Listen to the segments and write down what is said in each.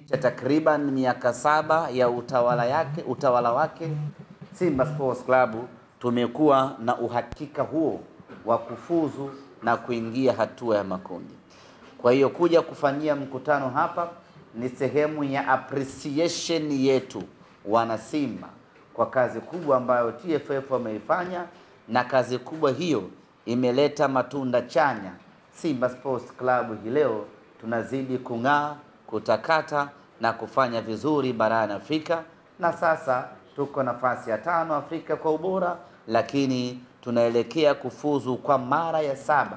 cha takriban miaka 7 ya utawala wake Simba Sports Club tumekuwa na uhakika huo wa kufuzu na kuingia hatua ya makundi. Kwa hiyo kuja kufanyia mkutano hapa ni sehemu ya appreciation yetu wana Simba kwa kazi kubwa ambayo TFF wameifanya, na kazi kubwa hiyo imeleta matunda chanya. Simba Sports Club hii leo tunazidi kung'aa, kutakata na kufanya vizuri barani Afrika, na sasa tuko nafasi ya 5 Afrika kwa ubora, lakini tunaelekea kufuzu kwa mara ya 7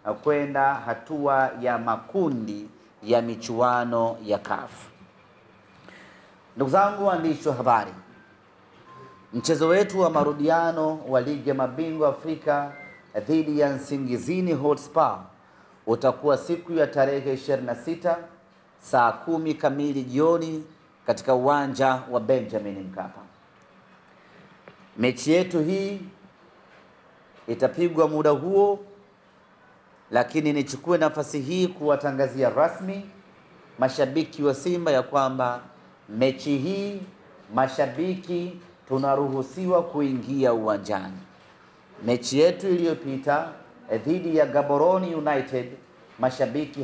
na kwenda hatua ya makundi ya michuano ya CAF. Ndugu zangu waandishi wa habari, mchezo wetu wa marudiano wa ligi ya mabingwa Afrika dhidi ya Nsingizini Hotspur utakuwa siku ya tarehe 26 saa 10 kamili jioni katika uwanja wa Benjamin Mkapa. Mechi yetu hii itapigwa muda huo, lakini nichukue nafasi hii kuwatangazia rasmi mashabiki wa Simba ya kwamba mechi hii mashabiki tunaruhusiwa kuingia uwanjani. Mechi yetu iliyopita dhidi ya Gaborone United mashabiki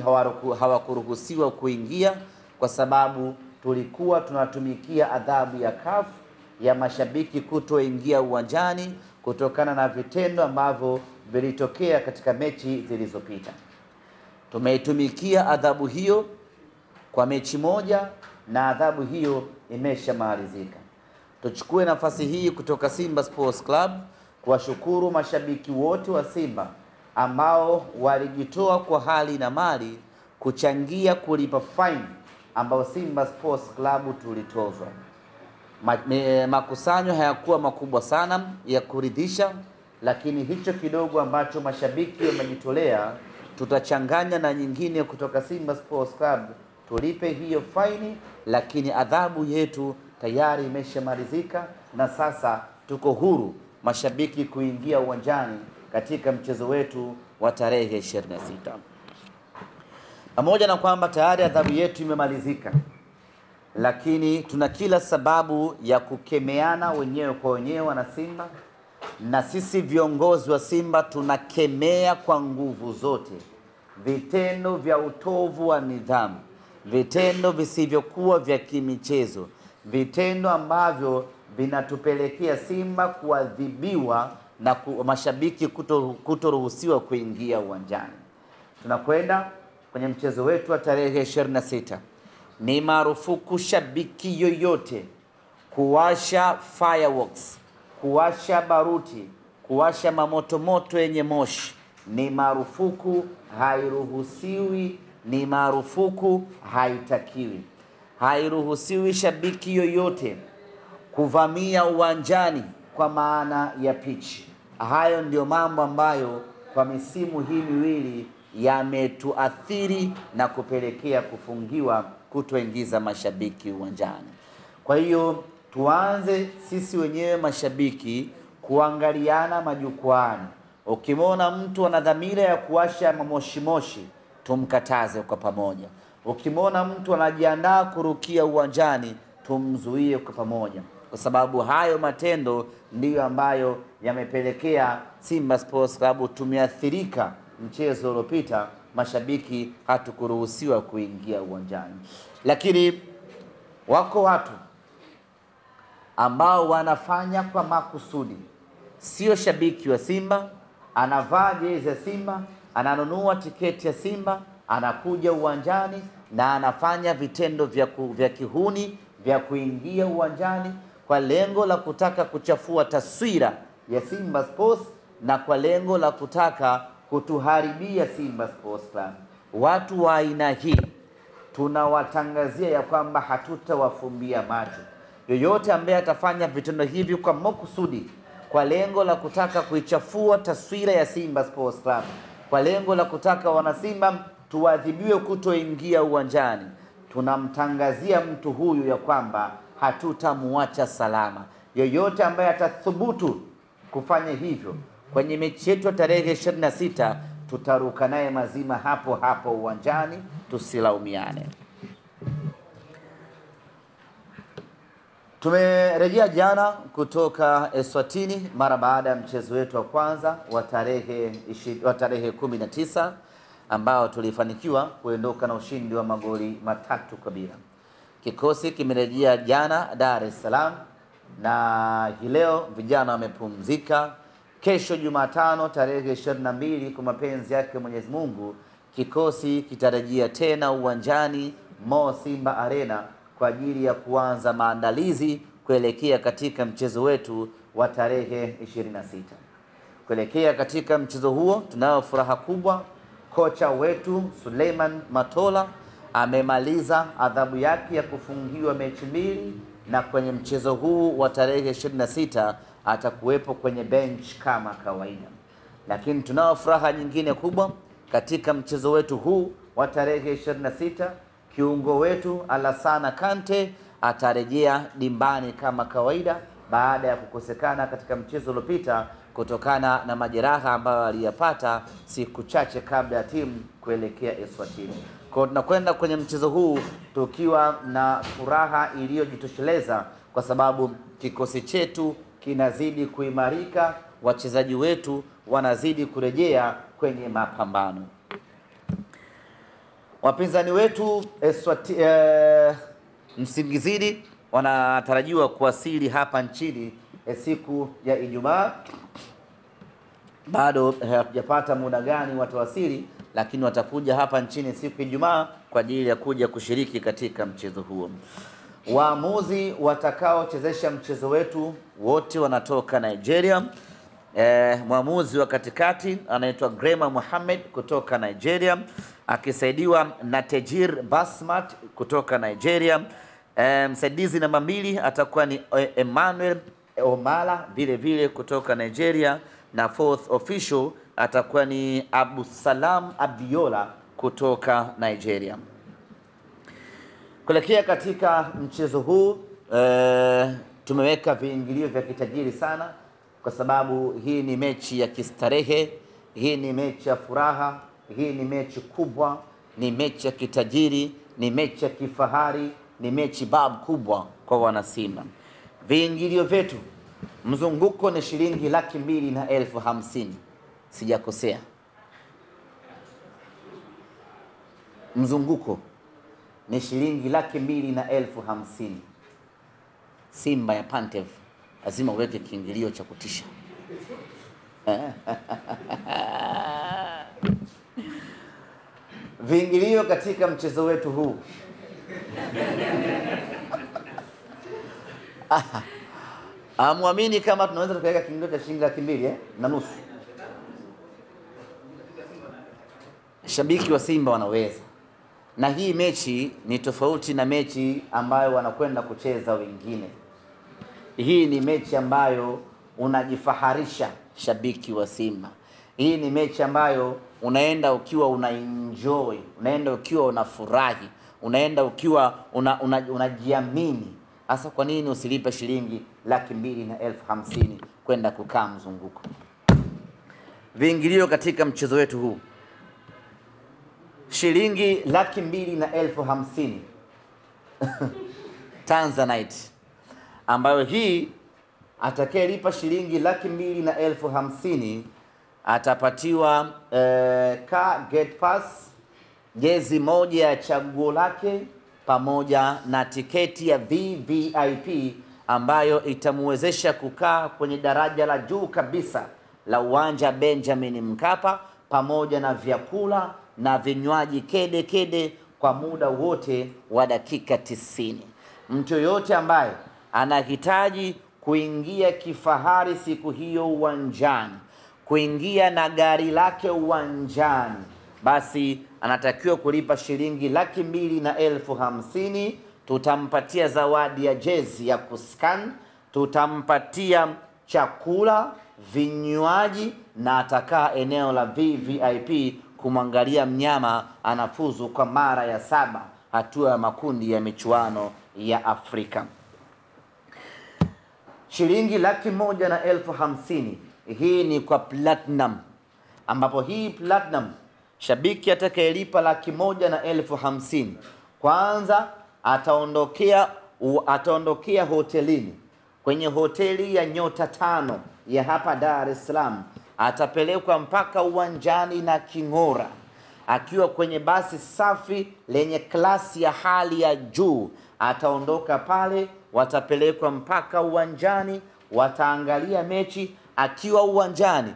hawakuruhusiwa kuingia kwa sababu tulikuwa tunatumikia adhabu ya CAF ya mashabiki kutoingia uwanjani kutokana na vitendo ambavyo vilitokea katika mechi zilizopita. Tumeitumikia adhabu hiyo kwa mechi moja na adhabu hiyo imeshamalizika. Tuchukue nafasi hii kutoka Simba Sports Club kuwashukuru mashabiki wote wa Simba ambao walijitoa kwa hali na mali kuchangia kulipa fine ambao Simba Sports Club tulitozwa. Makusanyo hayakuwa makubwa sana ya kuridhisha, lakini hicho kidogo ambacho mashabiki wamejitolea tutachanganya na nyingine kutoka Simba Sports Club tulipe hiyo faini, lakini adhabu yetu tayari imeshamalizika na sasa tuko huru mashabiki kuingia uwanjani katika mchezo wetu wa tarehe 26. Pamoja na kwamba tayari adhabu yetu imemalizika, lakini tuna kila sababu ya kukemeana wenyewe kwa wenyewe na Simba, na sisi viongozi wa Simba tunakemea kwa nguvu zote vitendo vya utovu wa nidhamu, vitendo visivyokuwa vya kimichezo, vitendo ambavyo vinatupelekea Simba kuadhibiwa na mashabiki kutoruhusiwa kuingia uwanjani. Tunakwenda kwenye mchezo wetu wa tarehe 26. Ni marufuku shabiki yoyote kuwasha fireworks, kuwasha baruti, kuwasha mamotomoto yenye moshi. Ni marufuku, hairuhusiwi, ni marufuku, haitakiwi. Hairuhusiwi shabiki yoyote kuvamia uwanjani kwa maana ya pitch. Hayo ndio mambo ambayo kwa misimu hii miwili yametuathiri na kupelekea kufungiwa kutoingiza mashabiki uwanjani. Kwa hiyo tuanze sisi wenyewe mashabiki kuangaliana majukwaani. Ukimwona mtu ana dhamira ya kuwasha moshi, tumkataze kwa pamoja. Ukimwona mtu anajiandaa kurukia uwanjani, tumzuie kwa pamoja, kwa sababu hayo matendo ndiyo ambayo yamepelekea Simba Sports Club tumeathirika. Mchezo uliopita mashabiki hatukuruhusiwa kuingia uwanjani, lakini wako watu ambao wanafanya kwa makusudi. Sio shabiki wa Simba, anavaa jezi ya Simba, ananunua tiketi ya Simba, anakuja uwanjani na anafanya vitendo vya kihuni vya kuingia uwanjani kwa lengo la kutaka kuchafua taswira ya Simba Sports na kwa lengo la kutaka kutuharibia Simba Sports Club. Watu wa aina hii tunawatangazia ya kwamba hatutawafumbia macho. Yoyote ambaye atafanya vitendo hivi kwa makusudi, kwa lengo la kutaka kuichafua taswira ya Simba Sports Club, kwa lengo la kutaka wanasimba tuadhibiwe kutoingia uwanjani, tunamtangazia mtu huyu ya kwamba hatutamuacha salama. Yoyote ambaye atathubutu kufanya hivyo kwenye mechi yetu tarehe 26, tutaruka naye mazima hapo hapo uwanjani, tusilaumiane. Tumerejea jana kutoka Eswatini mara baada ya mchezo wetu wa kwanza wa tarehe 19 ambao tulifanikiwa kuondoka na ushindi wa magoli 3-0. Kikosi kimerejea jana Dar es Salaam na hii leo vijana wamepumzika. Kesho Jumatano tarehe 22 kwa mapenzi yake Mwenyezi Mungu, kikosi kitarejea tena uwanjani Mo Simba Arena kwa ajili ya kuanza maandalizi kuelekea katika mchezo wetu wa tarehe 26. Kuelekea katika mchezo huo tunayo furaha kubwa. Kocha wetu Suleiman Matola amemaliza adhabu yake ya kufungiwa mechi 2 na kwenye mchezo huu wa tarehe 26 atakuwepo kwenye bench kama kawaida. Lakini tunao furaha nyingine kubwa katika mchezo wetu huu wa tarehe 26. Kiungo wetu Alassana Kante atarejea dimbani kama kawaida baada ya kukosekana katika mchezo uliopita kutokana na majeraha ambayo aliyapata siku chache kabla ya timu kuelekea Eswatini. Kwa tunakwenda kwenye mchezo huu tukiwa na furaha iliyojitosheleza kwa sababu kikosi chetu kinazidi kuimarika, wachezaji wetu wanazidi kurejea kwenye mapambano. Wapinzani wetu Msingizini wanatarajiwa kuwasili hapa nchini siku ya Ijumaa. Bado hatujapata muda gani watawasili, lakini watakuja hapa nchini siku ya Ijumaa kwa ajili ya kuja kushiriki katika mchezo huo. Waamuzi watakaochezesha mchezo wetu wote wanatoka Nigeria. Mwamuzi wa katikati anaitwa Grema Mohammed kutoka Nigeria, akisaidiwa na Tejir Basmat kutoka Nigeria. Msaidizi namba 2 atakuwa ni Emmanuel Omala vile vile kutoka Nigeria, na fourth official atakuwa ni Abu Salam Abiola kutoka Nigeria. Kuelekea katika mchezo huu tumeweka viingilio vya kitajiri sana kwa sababu hii ni mechi ya kistarehe, hii ni mechi ya furaha, hii ni mechi kubwa, ni mechi ya kitajiri, ni mechi ya kifahari, ni mechi bab kubwa kwa wanasimba. Viingilio vyetu, mzunguko ni shilingi 250,000. Sijakosea. Mzunguko ni shilingi 250,000. Simba ya Pantev lazima uweke kiingilio cha kutisha. Viingilio katika mchezo wetu huu amwamini kama tunaweza tukaweka kiingilio cha shilingi 250,000. Shabiki wa Simba wanaweza, na hii mechi ni tofauti na mechi ambayo wanakwenda kucheza wengine. Hii ni mechi ambayo unajifaharisha shabiki wa Simba. Hii ni mechi ambayo unaenda ukiwa unaenjoy, unaenda ukiwa unafurahi, unaenda ukiwa unajiamini. Hasa kwa nini usilipe shilingi 250,000 kwenda kukaa mzunguko? Viingilio katika mchezo wetu huu shilingi 250,000 Tanzanite, ambayo hii atakayelipa shilingi 250,000 atapatiwa gate pass, jezi moja ya chaguo lake pamoja na tiketi ya VVIP ambayo itamwezesha kukaa kwenye daraja la juu kabisa la uwanja Benjamin Mkapa pamoja na vyakula na vinywaji kede kede kwa muda wote wa dakika 90. Mtu yoyote ambaye anahitaji kuingia kifahari siku hiyo uwanjani, kuingia na gari lake uwanjani, basi anatakiwa kulipa shilingi 250,000. Tutampatia zawadi ya jezi ya kuscan, tutampatia chakula, vinywaji, na atakaa eneo la VVIP kumwangalia mnyama anafuzu kwa mara ya 7 hatua ya makundi ya michuano ya Afrika. Shilingi 150,000 hii ni kwa platinum, ambapo hii platinum shabiki atakayelipa 150,000 kwanza ataondokea ataondokea hotelini, kwenye hoteli ya nyota 5 ya hapa Dar es Salaam, atapelekwa mpaka uwanjani na king'ora, akiwa kwenye basi safi lenye klasi ya hali ya juu. Ataondoka pale, watapelekwa mpaka uwanjani, wataangalia mechi. Akiwa uwanjani,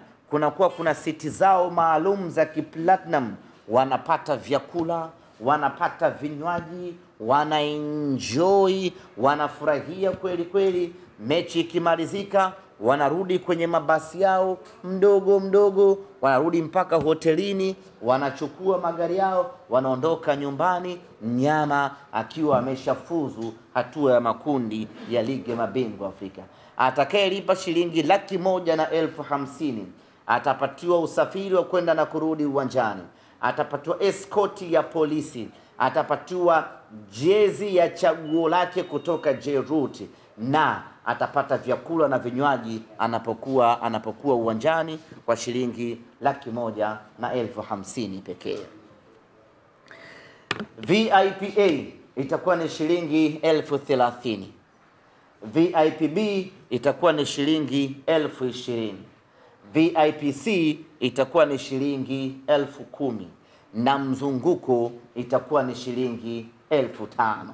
kuna siti zao maalum za kiplatinum, wanapata vyakula, wanapata vinywaji, wanaenjoy, wanafurahia kweli kweli. Mechi ikimalizika, wanarudi kwenye mabasi yao mdogo mdogo, wanarudi mpaka hotelini, wanachukua magari yao, wanaondoka nyumbani, mnyama akiwa ameshafuzu hatua ya makundi ya ligi ya mabingwa Afrika. Atakayelipa shilingi 150,000 atapatiwa usafiri wa kwenda na kurudi uwanjani, atapatiwa escort ya polisi, atapatiwa jezi ya chaguo lake kutoka J-Root, na atapata vyakula na vinywaji anapokuwa uwanjani kwa shilingi 150,000 pekee. VIPA itakuwa ni shilingi 30,000. VIPB itakuwa ni shilingi 20,000. VIPC itakuwa ni shilingi 10,000 na mzunguko itakuwa ni shilingi 5,000.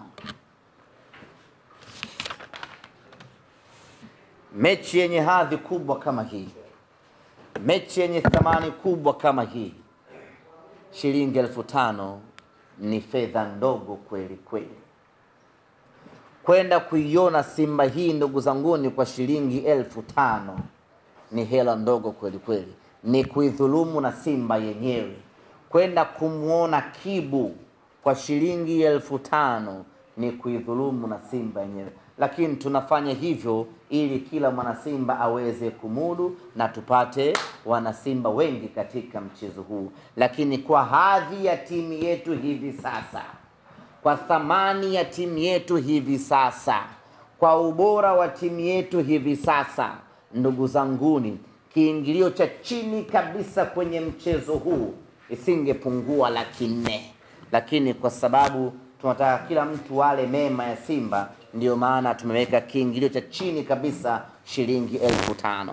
Mechi yenye hadhi kubwa kama hii, mechi yenye thamani kubwa kama hii, shilingi 5,000 ni fedha ndogo kweli kweli. Kwenda kuiona Simba hii ndugu zanguni kwa shilingi 5,000 ni hela ndogo kweli kweli, ni kuidhulumu na Simba yenyewe. Kwenda kumuona Kibu kwa shilingi 5,000 ni kuidhulumu na Simba yenyewe, lakini tunafanya hivyo ili kila mwana Simba aweze kumudu na tupate wana Simba wengi katika mchezo huu. Lakini kwa hadhi ya timu yetu hivi sasa, kwa thamani ya timu yetu hivi sasa, kwa ubora wa timu yetu hivi sasa, ndugu zanguni, kiingilio cha chini kabisa kwenye mchezo huu isingepungua 400,000, lakini kwa sababu tunataka kila mtu wale mema ya Simba, ndio maana tumeweka kiingilio cha chini kabisa shilingi 5,000.